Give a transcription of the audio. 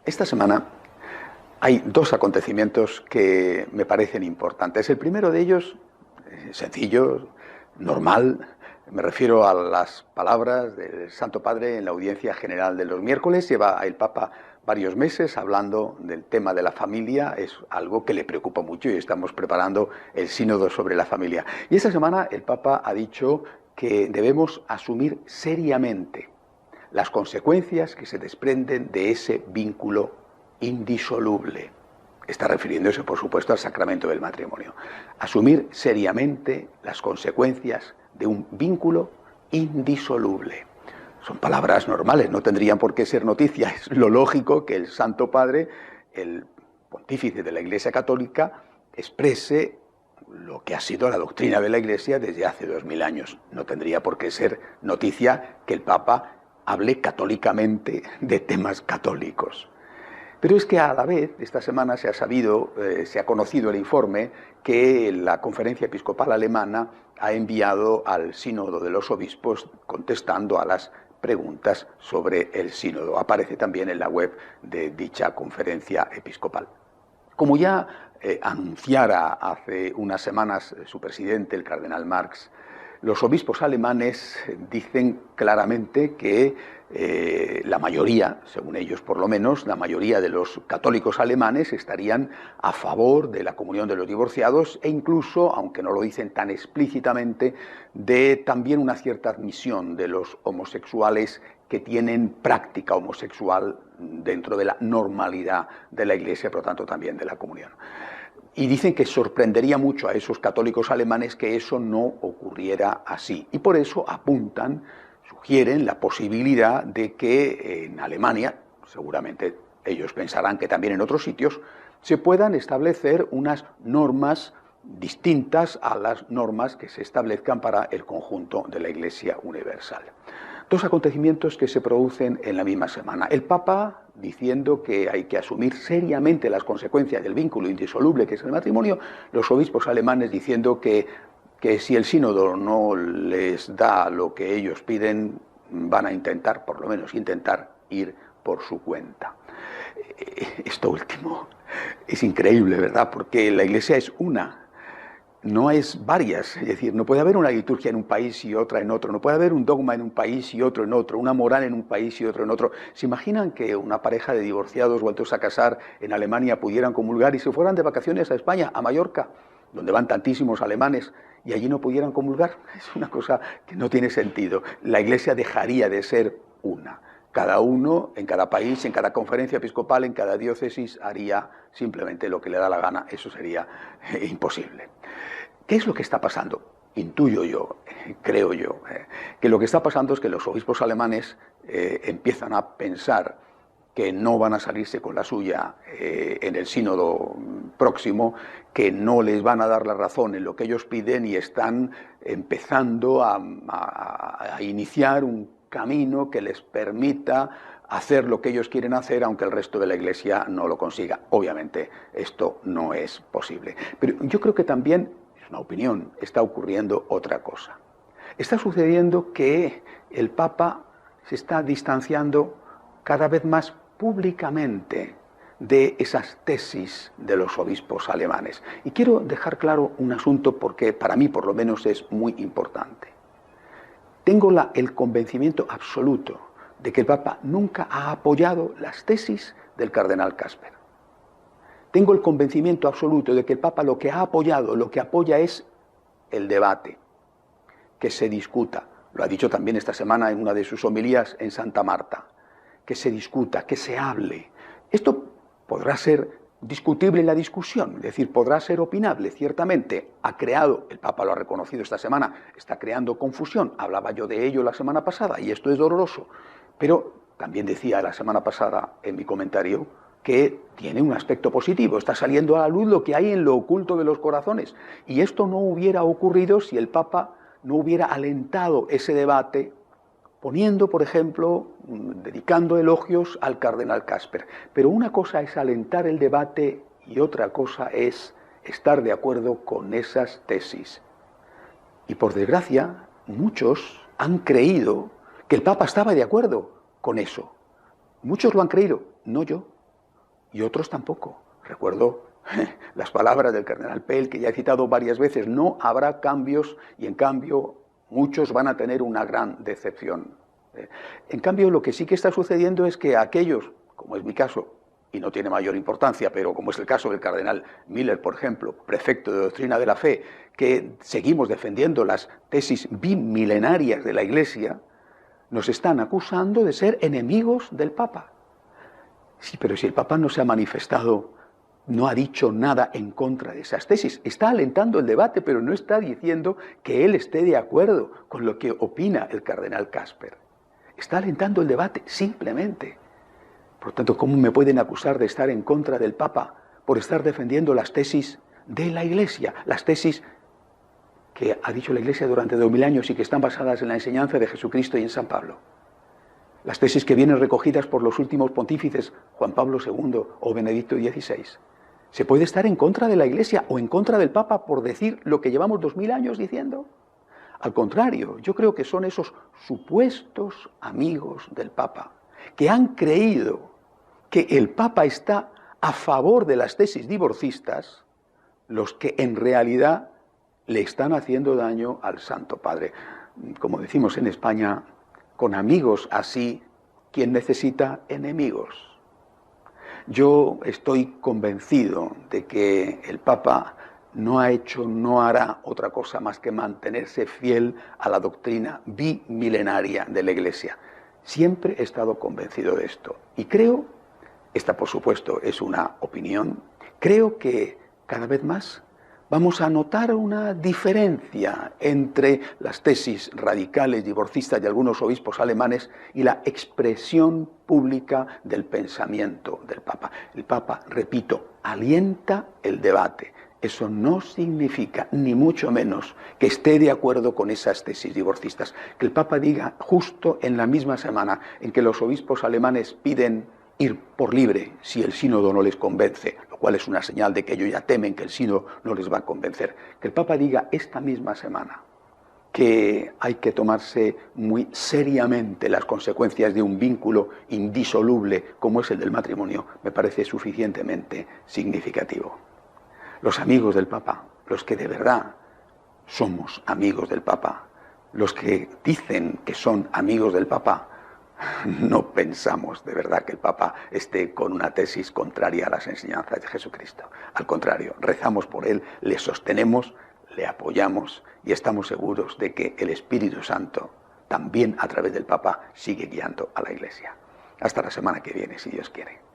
Esta semana hay dos acontecimientos que me parecen importantes. El primero de ellos, sencillo, normal, me refiero a las palabras del Santo Padre en la audiencia general de los miércoles. Lleva el Papa varios meses hablando del tema de la familia, es algo que le preocupa mucho y estamos preparando el sínodo sobre la familia. Y esta semana el Papa ha dicho que debemos asumir seriamente las consecuencias que se desprenden de ese vínculo indisoluble. Está refiriéndose, por supuesto, al sacramento del matrimonio. Asumir seriamente las consecuencias de un vínculo indisoluble. Son palabras normales, no tendrían por qué ser noticia. Es lo lógico que el Santo Padre, el pontífice de la Iglesia Católica, exprese lo que ha sido la doctrina de la Iglesia desde hace 2000 años. No tendría por qué ser noticia que el Papa hable católicamente de temas católicos. Pero es que a la vez, esta semana se ha conocido el informe que la Conferencia Episcopal Alemana ha enviado al Sínodo de los Obispos contestando a las preguntas sobre el Sínodo. Aparece también en la web de dicha Conferencia Episcopal. Como ya anunciara hace unas semanas su presidente, el cardenal Marx, los obispos alemanes dicen claramente que la mayoría, según ellos por lo menos, la mayoría de los católicos alemanes estarían a favor de la comunión de los divorciados e incluso, aunque no lo dicen tan explícitamente, de también una cierta admisión de los homosexuales que tienen práctica homosexual dentro de la normalidad de la Iglesia, por lo tanto también de la comunión. Y dicen que sorprendería mucho a esos católicos alemanes que eso no ocurriera así. Y por eso sugieren la posibilidad de que en Alemania, seguramente ellos pensarán que también en otros sitios, se puedan establecer unas normas distintas a las normas que se establezcan para el conjunto de la Iglesia Universal. Dos acontecimientos que se producen en la misma semana. El Papa diciendo que hay que asumir seriamente las consecuencias del vínculo indisoluble que es el matrimonio, los obispos alemanes diciendo que si el sínodo no les da lo que ellos piden, van a intentar, por lo menos intentar, ir por su cuenta. Esto último es increíble, ¿verdad? Porque la Iglesia es una. No es varias, es decir, no puede haber una liturgia en un país y otra en otro, no puede haber un dogma en un país y otro en otro, una moral en un país y otro en otro. ¿Se imaginan que una pareja de divorciados vueltos a casar en Alemania pudieran comulgar y se fueran de vacaciones a España, a Mallorca, donde van tantísimos alemanes, y allí no pudieran comulgar? Es una cosa que no tiene sentido. La Iglesia dejaría de ser una. Cada uno, en cada país, en cada conferencia episcopal, en cada diócesis, haría simplemente lo que le da la gana. Eso sería imposible. ¿Qué es lo que está pasando? Intuyo yo, creo yo, que lo que está pasando es que los obispos alemanes empiezan a pensar que no van a salirse con la suya en el sínodo próximo, que no les van a dar la razón en lo que ellos piden y están empezando a iniciar un camino que les permita hacer lo que ellos quieren hacer, aunque el resto de la Iglesia no lo consiga. Obviamente esto no es posible. Pero yo creo que también, es una opinión, está ocurriendo otra cosa. Está sucediendo que el Papa se está distanciando cada vez más públicamente de esas tesis de los obispos alemanes. Y quiero dejar claro un asunto porque para mí por lo menos es muy importante. Tengo el convencimiento absoluto de que el Papa nunca ha apoyado las tesis del cardenal Kasper. Tengo el convencimiento absoluto de que el Papa lo que ha apoyado, lo que apoya es el debate, que se discuta. Lo ha dicho también esta semana en una de sus homilías en Santa Marta. Que se discuta, que se hable. Esto podrá ser discutible en la discusión, es decir, podrá ser opinable, ciertamente. El Papa lo ha reconocido esta semana, está creando confusión. Hablaba yo de ello la semana pasada y esto es doloroso. Pero también decía la semana pasada en mi comentario que tiene un aspecto positivo, está saliendo a la luz lo que hay en lo oculto de los corazones. Y esto no hubiera ocurrido si el Papa no hubiera alentado ese debate, poniendo, por ejemplo, dedicando elogios al cardenal Kasper. Pero una cosa es alentar el debate y otra cosa es estar de acuerdo con esas tesis. Y por desgracia, muchos han creído que el Papa estaba de acuerdo con eso. Muchos lo han creído, no yo. y otros tampoco. Recuerdo las palabras del cardenal Pell, que ya he citado varias veces: no habrá cambios y en cambio muchos van a tener una gran decepción. En cambio, lo que sí que está sucediendo es que aquellos, como es mi caso, y no tiene mayor importancia, pero como es el caso del cardenal Miller, por ejemplo, prefecto de doctrina de la fe, que seguimos defendiendo las tesis bimilenarias de la Iglesia, nos están acusando de ser enemigos del Papa. Sí, pero si el Papa no se ha manifestado, no ha dicho nada en contra de esas tesis, está alentando el debate, pero no está diciendo que él esté de acuerdo con lo que opina el cardenal Casper. Está alentando el debate, simplemente. Por lo tanto, ¿cómo me pueden acusar de estar en contra del Papa por estar defendiendo las tesis de la Iglesia? Las tesis que ha dicho la Iglesia durante 2000 años y que están basadas en la enseñanza de Jesucristo y en San Pablo. Las tesis que vienen recogidas por los últimos pontífices, Juan Pablo II o Benedicto XVI. ¿Se puede estar en contra de la Iglesia o en contra del Papa por decir lo que llevamos 2000 años diciendo? Al contrario, yo creo que son esos supuestos amigos del Papa que han creído que el Papa está a favor de las tesis divorcistas los que en realidad le están haciendo daño al Santo Padre. Como decimos en España, con amigos así, ¿quién necesita enemigos? Yo estoy convencido de que el Papa no ha hecho, no hará otra cosa más que mantenerse fiel a la doctrina bimilenaria de la Iglesia. Siempre he estado convencido de esto. Y creo, esta por supuesto es una opinión, creo que cada vez más vamos a notar una diferencia entre las tesis radicales divorcistas de algunos obispos alemanes y la expresión pública del pensamiento del Papa. El Papa, repito, alienta el debate. Eso no significa, ni mucho menos, que esté de acuerdo con esas tesis divorcistas. Que el Papa diga, justo en la misma semana en que los obispos alemanes piden ir por libre si el sínodo no les convence, lo cual es una señal de que ellos ya temen que el sínodo no les va a convencer, que el Papa diga esta misma semana que hay que tomarse muy seriamente las consecuencias de un vínculo indisoluble como es el del matrimonio, me parece suficientemente significativo. Los amigos del Papa, los que de verdad somos amigos del Papa, los que dicen que son amigos del Papa, no pensamos de verdad que el Papa esté con una tesis contraria a las enseñanzas de Jesucristo. Al contrario, rezamos por él, le sostenemos, le apoyamos y estamos seguros de que el Espíritu Santo, también a través del Papa, sigue guiando a la Iglesia. Hasta la semana que viene, si Dios quiere.